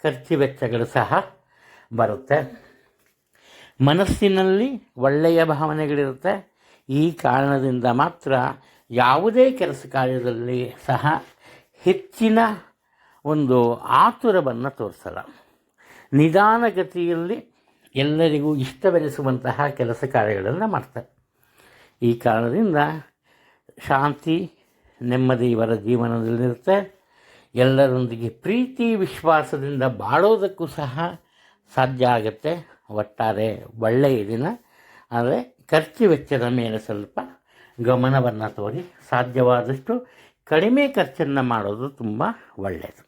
ಖರ್ಚು ವೆಚ್ಚಗಳು ಸಹ ಬರುತ್ತೆ. ಮನಸ್ಸಿನಲ್ಲಿ ಒಳ್ಳೆಯ ಭಾವನೆಗಳಿರುತ್ತೆ. ಈ ಕಾರಣದಿಂದ ಮಾತ್ರ ಯಾವುದೇ ಕೆಲಸ ಕಾರ್ಯದಲ್ಲಿ ಸಹ ಹೆಚ್ಚಿನ ಒಂದು ಆತುರವನ್ನು ತೋರಿಸಲ್ಲ. ನಿಧಾನಗತಿಯಲ್ಲಿ ಎಲ್ಲರಿಗೂ ಇಷ್ಟವೆನಿಸುವಂತಹ ಕೆಲಸ ಕಾರ್ಯಗಳನ್ನು ಮಾಡ್ತಾರೆ. ಈ ಕಾರಣದಿಂದ ಶಾಂತಿ ನೆಮ್ಮದಿ ಇವರ ಜೀವನದಲ್ಲಿರುತ್ತೆ. ಎಲ್ಲರೊಂದಿಗೆ ಪ್ರೀತಿ ವಿಶ್ವಾಸದಿಂದ ಬಾಳೋದಕ್ಕೂ ಸಹ ಸಾಧ್ಯ ಆಗುತ್ತೆ. ಒಟ್ಟಾರೆ ಒಳ್ಳೆಯ ದಿನ. ಆದರೆ ಖರ್ಚು ವೆಚ್ಚದ ಮೇಲೆ ಸ್ವಲ್ಪ ಗಮನವನ್ನು ತೋರಿ ಸಾಧ್ಯವಾದಷ್ಟು ಕಡಿಮೆ ಖರ್ಚನ್ನು ಮಾಡೋದು ತುಂಬ ಒಳ್ಳೆಯದು.